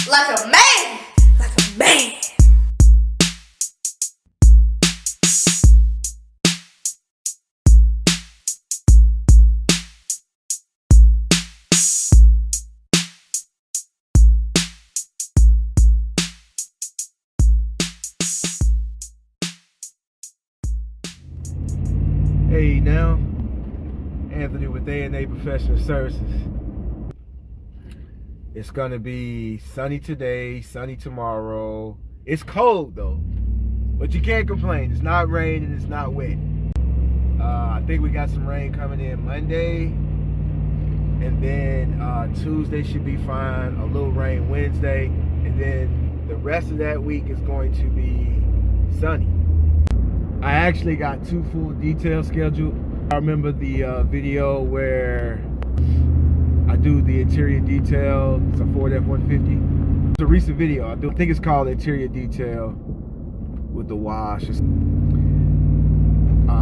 Like a man. Like a man. Hey now, Anthony with A&A Professional Services. It's gonna be sunny today, sunny tomorrow. It's cold though, but you can't complain. It's not raining, it's not wet. I think we got some rain coming in Monday, and then Tuesday should be fine. A little rain Wednesday, and then the rest of that week is going to be sunny. I actually got 2 full details scheduled. I remember the video where I do the interior detail. It's a Ford F-150. It's a recent video. I think it's called interior detail with the wash.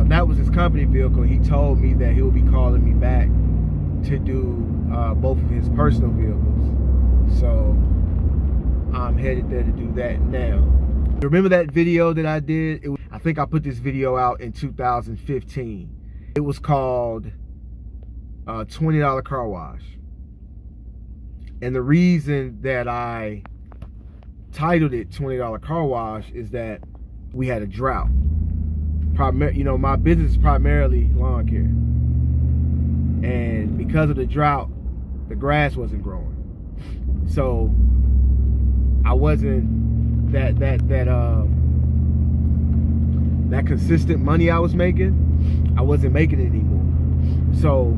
That was his company vehicle. He told me that he'll be calling me back to do both of his personal vehicles. So I'm headed there to do that now. Remember that video that I did? I think I put this video out in 2015. It was called $20 Car Wash. And the reason that I titled it $20 Car Wash is that we had a drought. You know, my business is primarily lawn care. And because of the drought, the grass wasn't growing. So I wasn't that consistent money I was making, I wasn't making it anymore. So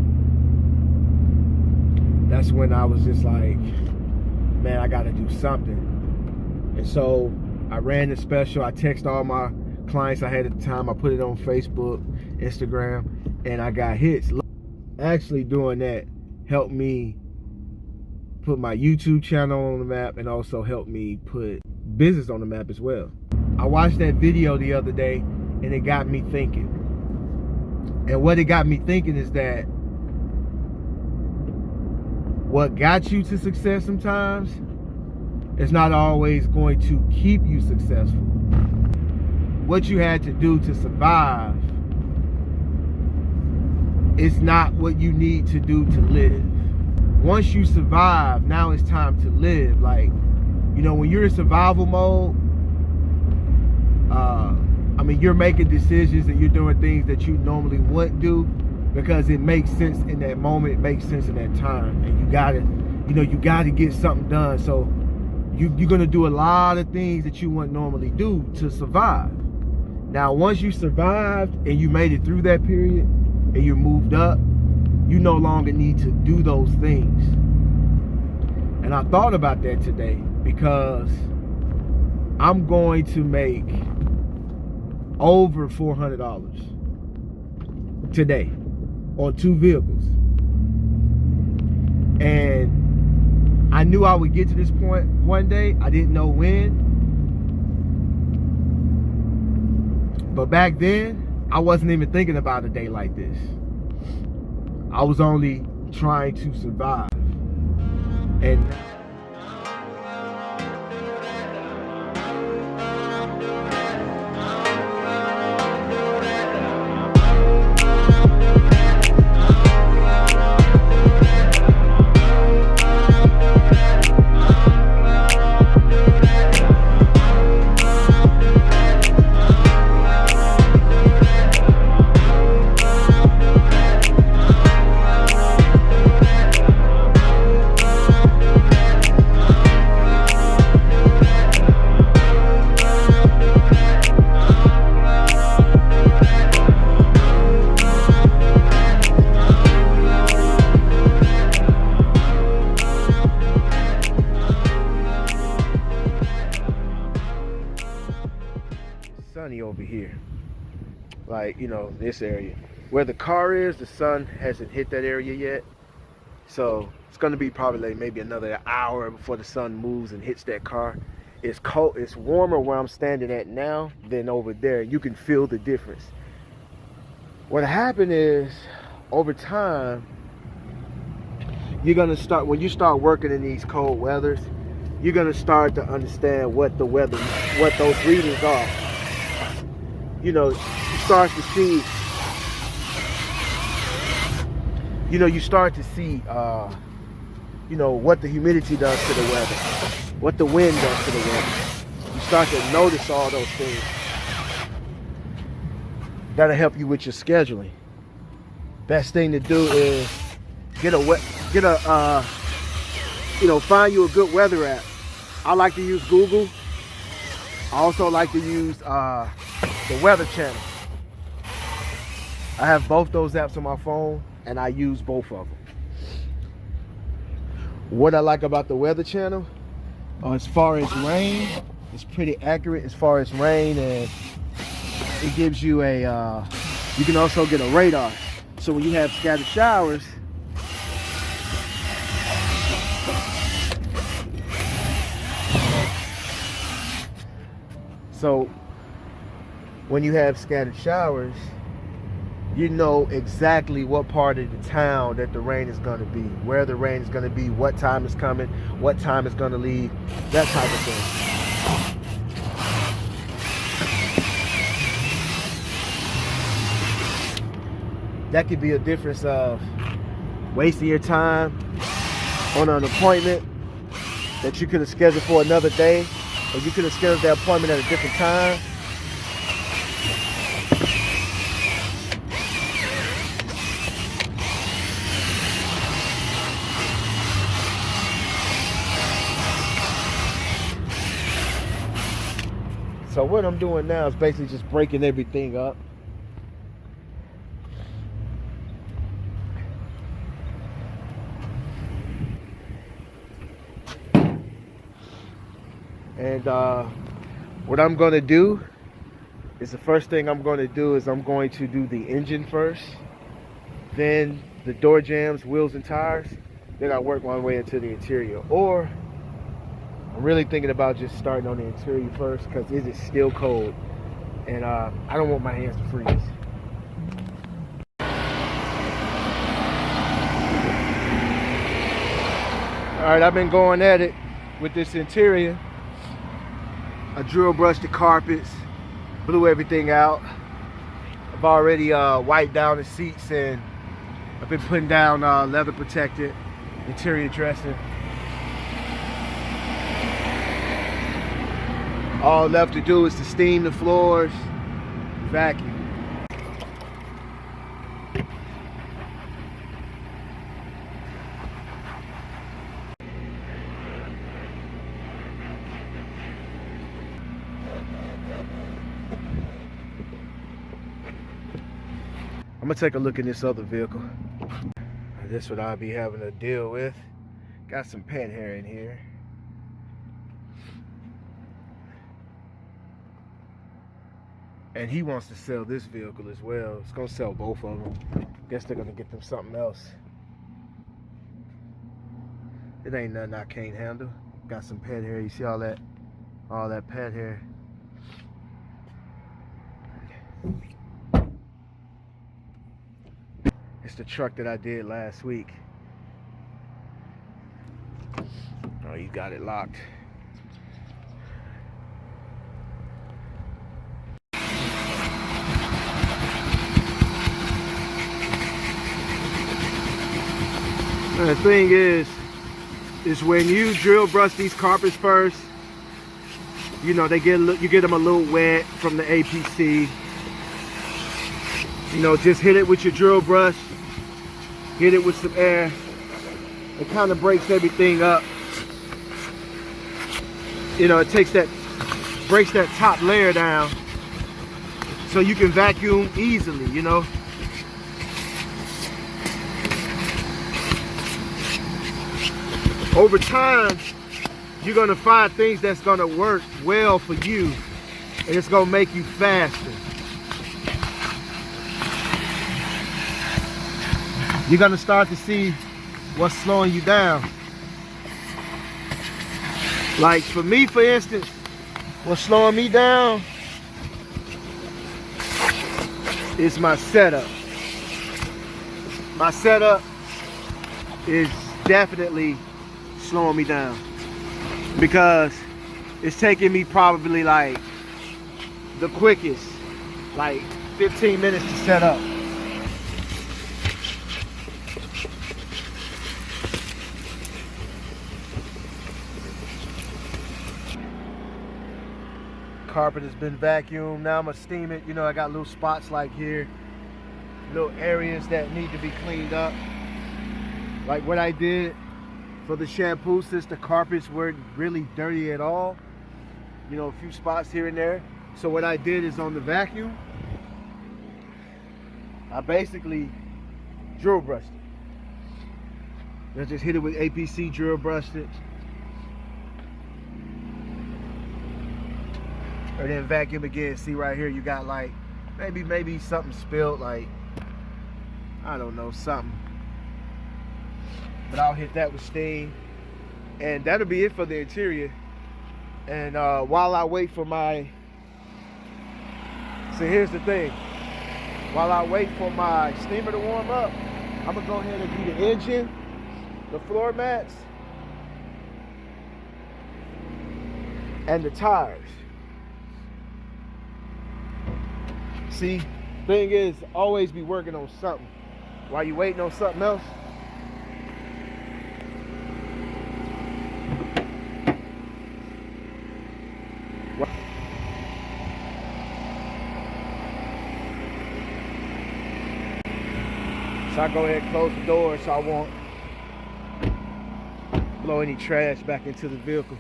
that's when I was just like, man, I gotta do something. And so I ran the special. I texted all my clients I had at the time. I put it on Facebook, Instagram, and I got hits. Actually doing that helped me put my YouTube channel on the map, and also helped me put business on the map as well. I watched that video the other day, and it got me thinking. And what it got me thinking is that what got you to success sometimes is not always going to keep you successful. What you had to do to survive is not what you need to do to live. Once you survive, now it's time to live. Like, you know, when you're in survival mode, I mean, you're making decisions and you're doing things that you normally wouldn't do because it makes sense in that moment, it makes sense in that time, and you gotta get something done. So you're gonna do a lot of things that you wouldn't normally do to survive. Now, once you survived and you made it through that period and you moved up, you no longer need to do those things. And I thought about that today because I'm going to make over $400 today on 2 vehicles. And I knew I would get to this point one day. I didn't know when. But back then, I wasn't even thinking about a day like this. I was only trying to survive. And sunny over here, like, you know, this area where the car is, the sun hasn't hit that area yet, so It's gonna be probably like maybe another hour before the sun moves and hits that car. It's cold, it's warmer where I'm standing at now than over there. You can feel the difference. What happened is, over time, you're gonna start, when you start working in these cold weathers, you're gonna start to understand what the weather, what those readings are. You know, you start to see, you start to see, what the humidity does to the weather, what the wind does to the weather. You start to notice all those things. That'll help you with your scheduling. Best thing to do is find you a good weather app. I like to use Google. I also like to use the Weather Channel. I have both those apps on my phone, and I use both of them. What I like about the Weather Channel, as far as rain, it's pretty accurate as far as rain, and it gives you you can also get a radar. So when you have scattered showers, you know exactly what part of the town that the rain is going to be, where the rain is going to be, what time it's coming, what time it's going to leave, that type of thing. That could be a difference of wasting your time on an appointment that you could have scheduled for another day, or you could have scheduled that appointment at a different time. So what I'm doing now is basically just breaking everything up. And what I'm going to do is, the first thing I'm going to do is I'm going to do the engine first, then the door jambs, wheels, and tires. Then I work my way into the interior. Or I'm really thinking about just starting on the interior first, because it is still cold, and I don't want my hands to freeze. All right, I've been going at it with this interior. I drill brushed the carpets, blew everything out. I've already wiped down the seats, and I've been putting down leather protected interior dressing. All left to do is to steam the floors, vacuum. I'm gonna take a look in this other vehicle. This is what I'll be having to deal with. Got some pet hair in here. And he wants to sell this vehicle as well. It's gonna sell both of them. Guess they're gonna get them something else. It ain't nothing I can't handle. Got some pet hair. You see all that pet hair. It's the truck that I did last week. Oh, you got it locked. And the thing is when you drill brush these carpets first, you know, you get them a little wet from the APC. You know, just hit it with your drill brush, hit it with some air. It kind of breaks everything up. You know, it breaks that top layer down, so you can vacuum easily, you know. Over time, you're gonna find things that's gonna work well for you, and it's gonna make you faster. You're gonna start to see what's slowing you down. Like for me, for instance, what's slowing me down is my setup. My setup is definitely slowing me down because it's taking me probably like the quickest, like 15 minutes to set up. Carpet has been vacuumed. Now I'm gonna steam it. You know, I got little spots like here, little areas that need to be cleaned up. Like what I did for the shampoo, since the carpets weren't really dirty at all. You know, a few spots here and there. So what I did is on the vacuum, I basically drill brushed it. I just hit it with APC, drill brushed it. And then vacuum again. See right here, you got like, maybe something spilled, like, I don't know, something. But I'll hit that with steam. And that'll be it for the interior. And while I wait for my, so here's the thing. While I wait for my steamer to warm up, I'm gonna go ahead and do the engine, the floor mats, and the tires. See, thing is, always be working on something. While you waiting on something else, so I go ahead and close the door so I won't blow any trash back into the vehicle.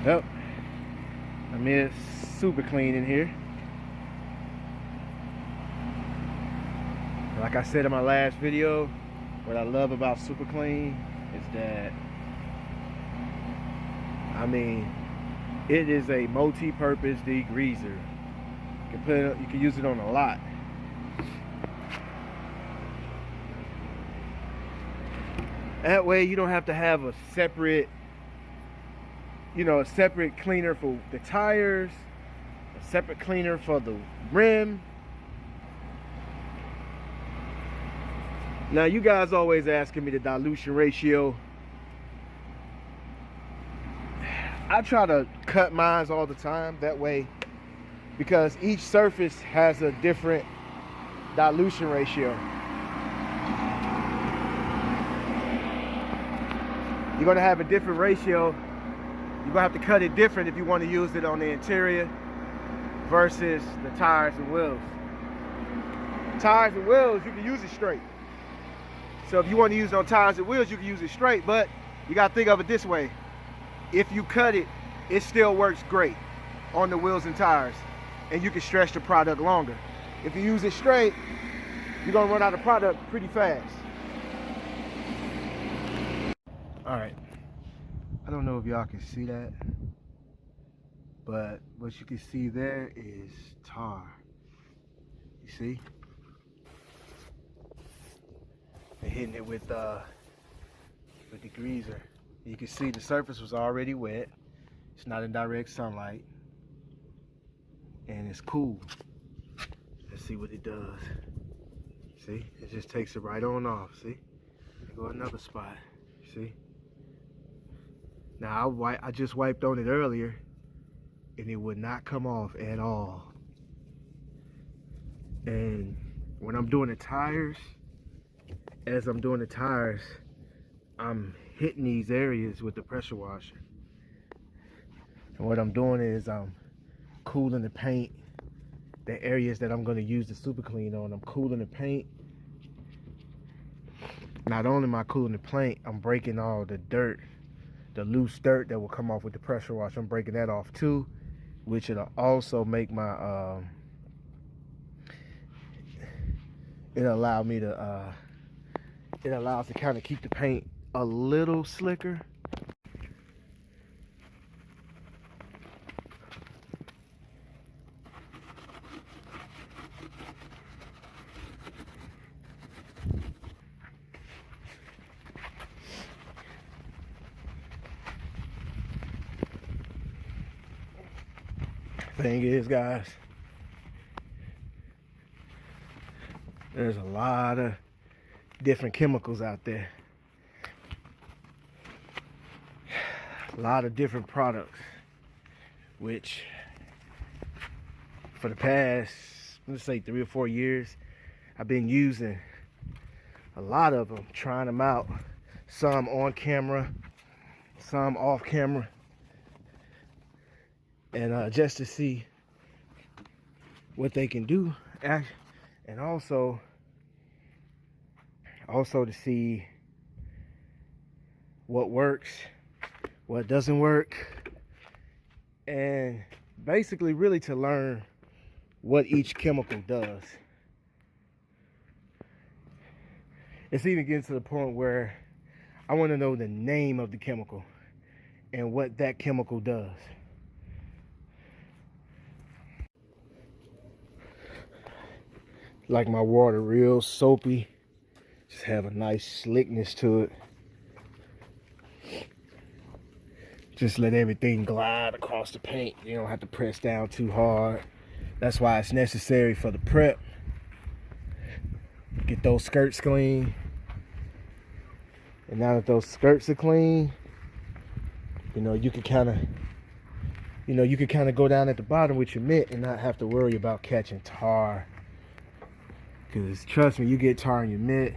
Yep, I mean, it's super clean in here. Like I said in my last video, what I love about Super Clean is that, I mean, it is a multi-purpose degreaser. You can use it on a lot. That way you don't have to have a separate, a separate cleaner for the tires, a separate cleaner for the rim. Now you guys always asking me the dilution ratio. I try to cut mine all the time that way, because each surface has a different dilution ratio. You're gonna have a different ratio. You're gonna have to cut it different if you want to use it on the interior versus the tires and wheels. Tires and wheels, you can use it straight. So if you want to use it on tires and wheels, you can use it straight, but you gotta think of it this way. If you cut it, it still works great. on the wheels and tires, and you can stretch the product longer. If you use it straight, you're gonna run out of product pretty fast. All right, I don't know if y'all can see that, but what you can see there is tar. You see? And hitting it with the degreaser. You can see the surface was already wet. It's not in direct sunlight. And it's cool. Let's see what it does. See? It just takes it right on off. See? There go another spot. See? Now I just wiped on it earlier and it would not come off at all. And when I'm doing the tires, as I'm doing the tires, I'm hitting these areas with the pressure washer. And what I'm doing is I'm cooling the paint, the areas that I'm going to use the super clean on. I'm cooling the paint. Not only am I cooling the paint, I'm breaking all the dirt, the loose dirt that will come off with the pressure wash. I'm breaking that off too, which it'll also make my it allows to kind of keep the paint a little slicker. Thing is, guys, there's a lot of different chemicals out there. A lot of different products, which for the past, let's say 3 or 4 years, I've been using a lot of them, trying them out. Some on camera, some off camera. And just to see what they can do, and also to see what works, what doesn't work, and basically really to learn what each chemical does. It's even getting to the point where I want to know the name of the chemical and what that chemical does. Like my water real soapy, just have a nice slickness to it. Just let everything glide across the paint. You don't have to press down too hard. That's why it's necessary for the prep. Get those skirts clean. And now that those skirts are clean, you can kind of go down at the bottom with your mitt and not have to worry about catching tar. Because trust me, you get tar in your mitt,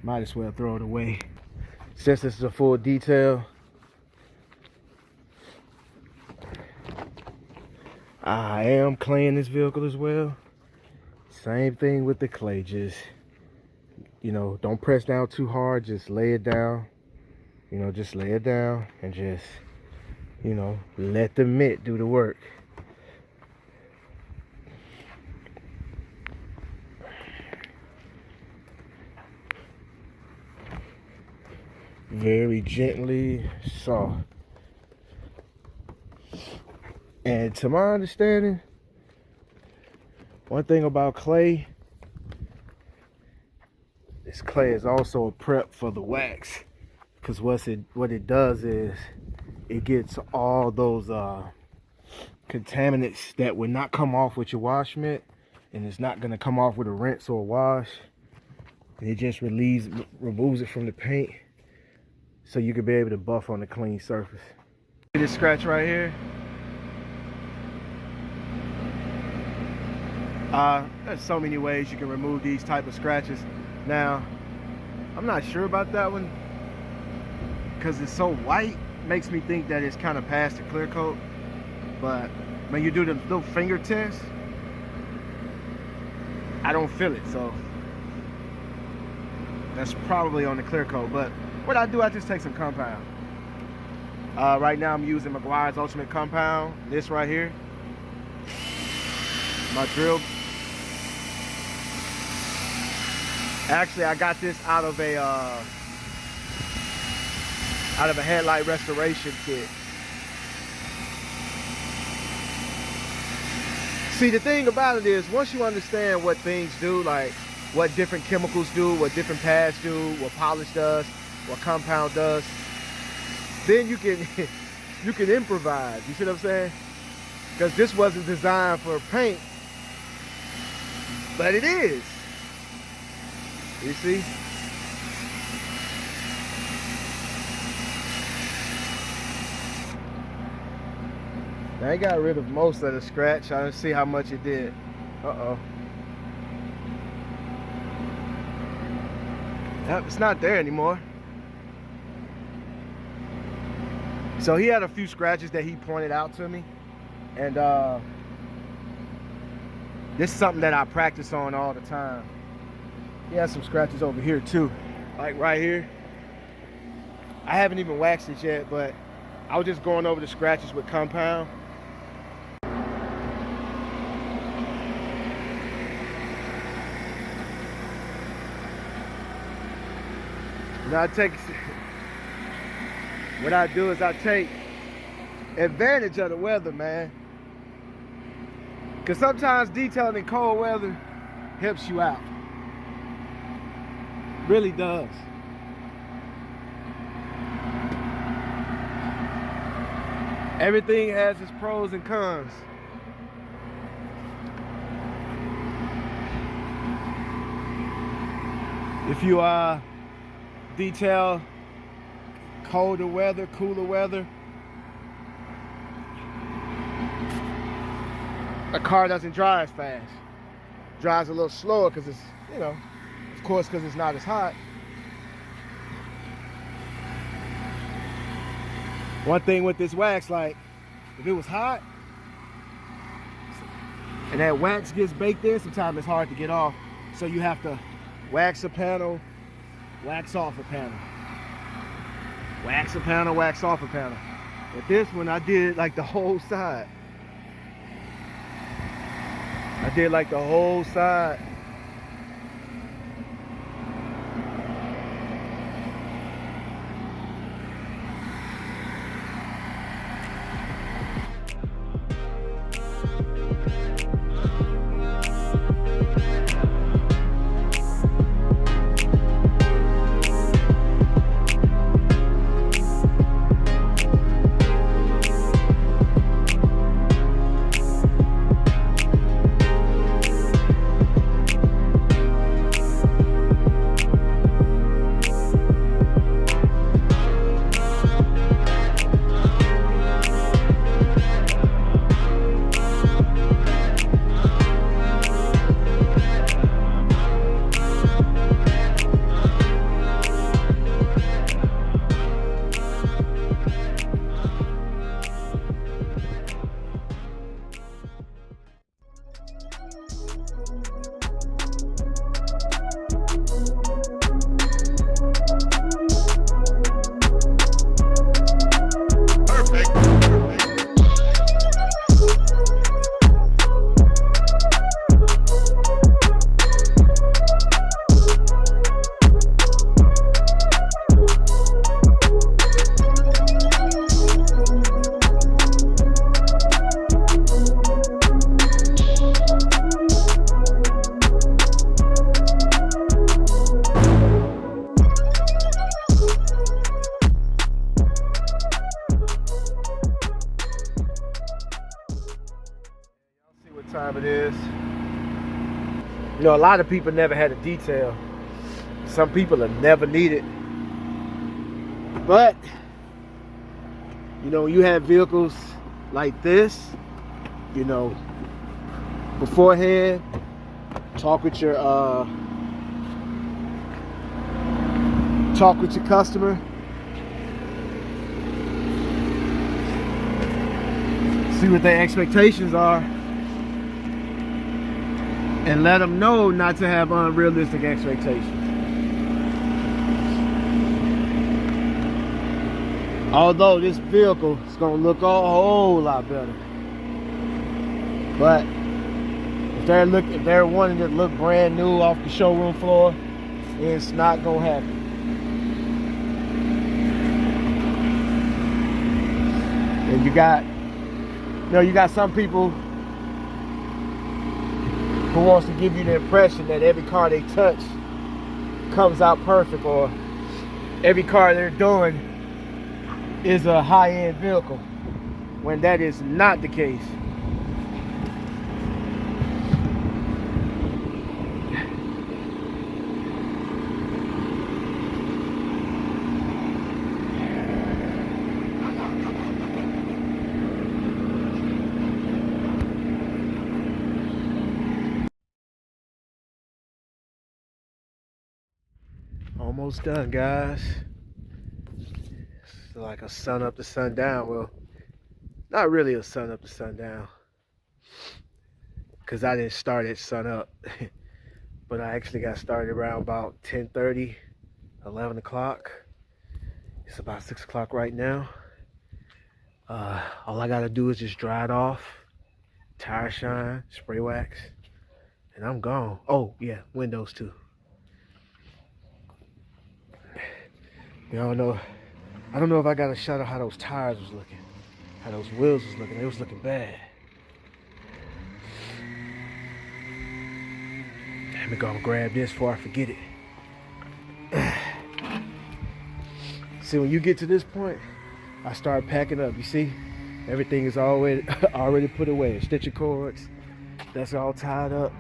might as well throw it away. Since this is a full detail, I am claying this vehicle as well. Same thing with the clay. Just, don't press down too hard. Just lay it down. Just lay it down and just, let the mitt do the work. Very gently, soft. And to my understanding, one thing about clay, this clay is also a prep for the wax. Because what it does is it gets all those contaminants that would not come off with your wash mitt, and it's not going to come off with a rinse or a wash. And it just removes it from the paint, so you can be able to buff on the clean surface. See this scratch right here? There's so many ways you can remove these type of scratches. Now, I'm not sure about that one because it's so white. Makes me think that it's kind of past the clear coat. But when you do the little finger test, I don't feel it. So that's probably on the clear coat. But what I do, I just take some compound. Right now I'm using Meguiar's Ultimate Compound, this right here. my drill. Actually, I got this out of a headlight restoration kit. See, the thing about it is, once you understand what things do, like what different chemicals do, what different pads do, what polish does, what compound does, then you can you can improvise. You see what I'm saying? Because this wasn't designed for paint, but it is. You see? Now I got rid of most of the scratch. I didn't see how much it did. Uh-oh. Yep, it's not there anymore. So he had a few scratches that he pointed out to me. And this is something that I practice on all the time. He has some scratches over here too. Like right here. I haven't even waxed it yet, but I was just going over the scratches with compound. Now what I do is I take advantage of the weather, man. Because sometimes detailing in cold weather helps you out. Really does. Everything has its pros and cons. If you detail colder weather, cooler weather, a car doesn't dry as fast. Dries a little slower because it's, you know, of course, because it's not as hot. One thing with this wax, like, if it was hot and that wax gets baked in, sometimes it's hard to get off. So you have to wax a panel, wax off a panel. Wax a panel, wax off a panel. But this one, I did like the whole side. I did like the whole side. Time it is. You know, a lot of people never had a detail. Some people have never needed. But you know, you have vehicles like this, you know, beforehand, talk with your customer. See what their expectations are. And let them know not to have unrealistic expectations. Although this vehicle is going to look a whole lot better. But if they're wanting it to look brand new off the showroom floor, it's not gonna happen. And you got some people who wants to give you the impression that every car they touch comes out perfect, or every car they're doing is a high-end vehicle, when that is not the case. Almost done, guys. It's like a sun up to sundown. Well, not really a sun up to sundown, because I didn't start at sun up. But I actually got started around about 10:30, 11 o'clock. It's about 6 o'clock right now. All I gotta do is just dry it off, tire shine, spray wax, and I'm gone. Oh yeah, windows too. Y'all know, I don't know if I got a shot of how those tires was looking, how those wheels was looking. They was looking bad. Let me go and grab this before I forget it. See, when you get to this point, I start packing up. You see, everything is already put away. Stitching cords, that's all tied up.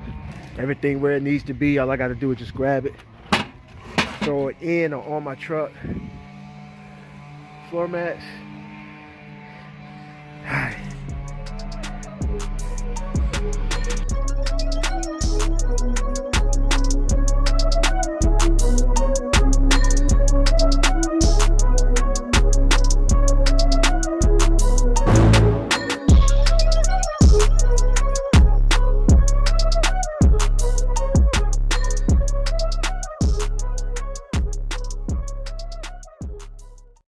Everything where it needs to be. All I got to do is just grab it, throw it in or on my truck. Floor mats,